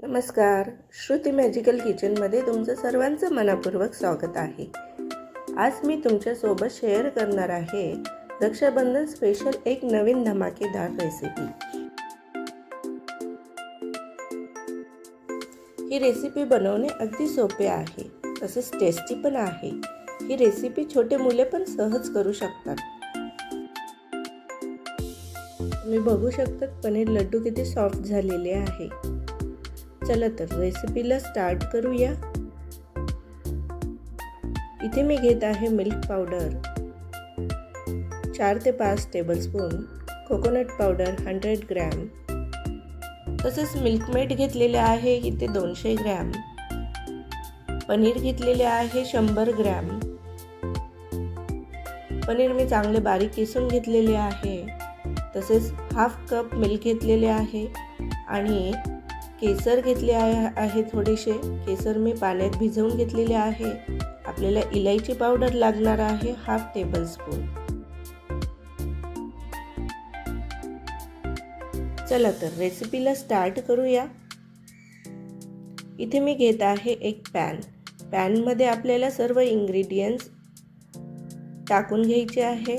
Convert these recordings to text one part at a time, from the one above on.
नमस्कार, श्रुती मॅजिकल किचनमध्ये तुमचं सर्वांचं मनपूर्वक स्वागत आहे। आज मी तुमच्यासोबत शेअर करणार आहे रक्षाबंधन स्पेशल एक नवीन धमाकेदार रेसिपी। ही रेसिपी बनवणे अगदी सोपे आहे, तसेच टेस्टी पण आहे। ही रेसिपी छोटे मुले पण सहज करू शकतात। तुम्ही बघू शकता पनीर लड्डू किती सॉफ्ट झालेले आहे। चला तर रेसिपीला स्टार्ट करूया। इथे मी घेत आहे मिल्क पावडर 4 ते 5 टेबलस्पून, कोकोनट पावडर 100 ग्रॅम, तसेच मिल्क मेड घेतलेले आहे इथे 200 ग्रॅम, पनीर घेतलेले आहे 100 ग्रॅम। पनीर मी चांगले बारीक किसून घेतलेले आहे। तसेच हाफ कप मिल्क घेतलेले आहे आणि केसर घेतले आहे थोडेसे। केसर मी पाण्यात भिजवून घेतलेले आहे। आपल्याला इलायची पावडर लागणार आहे हाफ टेबलस्पून। चला तर रेसिपीला स्टार्ट करूया। इथे मी घेत आहे एक पॅन मध्ये आपल्याला सर्व इंग्रेडिएंट्स टाकून घ्यायचे आहे।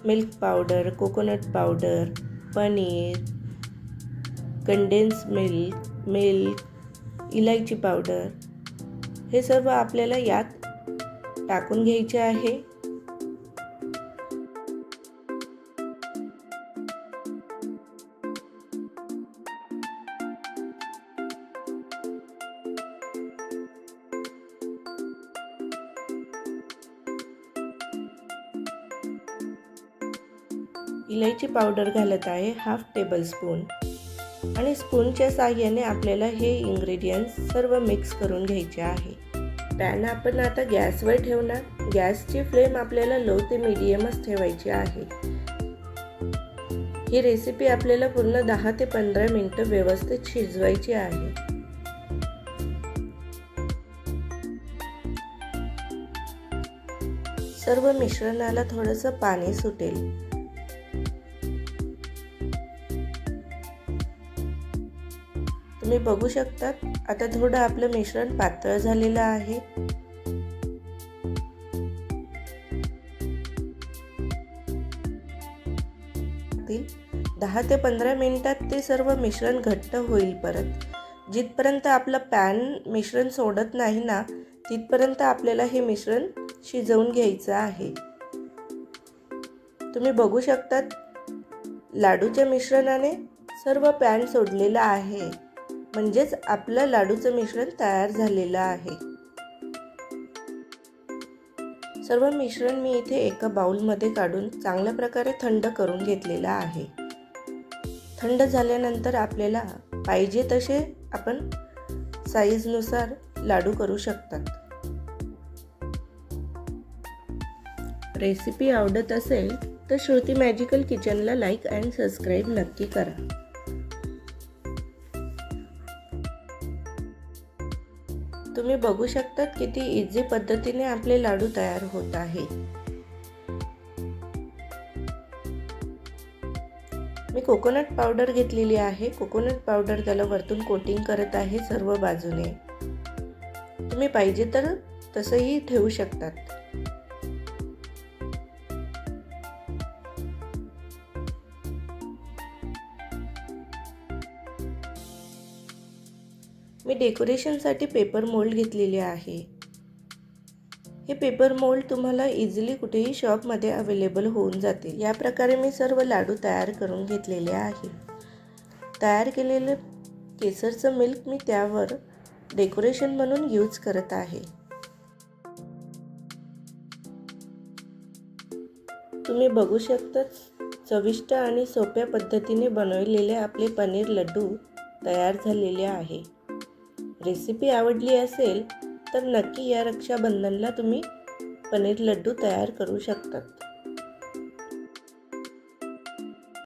Milk powder, coconut powder, paneer, condense milk, इलायची पावडर, हे सर्व आपल्याला यात टाकून घ्यायचे आहे। इलायची पावडर घालत आहे हाफ टेबलस्पून आणि स्पूनच्या साहाय्याने आपल्याला हे इंग्रेडिएंट्स सर्व मिक्स करून घ्यायचे आहे। पॅन आपण आता गॅसवर ठेवणार। गॅसची फ्लेम आपल्याला लो ते मीडियमच ठेवायची आहे। ही रेसिपी आपल्याला पूर्ण 10 ते 15 मिनिटं व्यवस्थित शिजवायची आहे। सर्व मिश्रणाला थोडंसं पाणी सुटेल। तुम्ही बघू शकता आता थोडं आपलं मिश्रण पातळ झालेलं आहे। तील 10 ते 15 मिनिटात ते सर्व मिश्रण घट्ट होईल। परत जिथपर्यंत आपलं पॅन मिश्रण सोडत नाही ना, तिथपर्यंत आपल्याला हे मिश्रण शिजवून घ्यायचं आहे। तुम्ही बघू शकता लाडूच्या मिश्रणाने सर्व पॅन सोडलेला आहे, म्हणजेच आपलं लाडूचं मिश्रण तयार झालेलं आहे। सर्व मिश्रण मी इथे एका बाउलमध्ये काढून चांगल्या प्रकारे थंड करून घेतलेलं आहे। थंड झाल्यानंतर आपल्याला पाहिजे तसे आपण साईजनुसार लाडू करू शकतात। रेसिपी आवडत असेल तर श्रुती मॅजिकल किचनला लाईक आणि सबस्क्राईब नक्की करा। तुम्ही बघू शकता किती इझी पद्धतीने आपले लाडू तयार होत आहे। मी कोकोनट पावडर घेतलेली आहे। कोकोनट पावडर त्याला वरतून कोटिंग करत आहे सर्व बाजूने। तुम्ही पाहिजे तर तसंही ठेवू शकतात। मी डेकोरेशनसाठी पेपर मोल्ड घेतलेले आहे। हे पेपर मोल्ड तुम्हाला इझिली कुठेही शॉपमध्ये अवेलेबल होऊन जाते। या प्रकारे मी सर्व लाडू तयार करून घेतलेले आहे। तयार केलेले केसरचं मिल्क मी त्यावर डेकोरेशन म्हणून यूज करत आहे। तुम्ही बघू शकता चविष्ट आणि सोप्या पद्धतीने बनवलेले आपले पनीर लड्डू तयार झालेले आहे। रेसिपी आवडली असेल तर नक्की या रक्षाबंधनला तुम्ही पनीर लड्डू तयार करू शकता।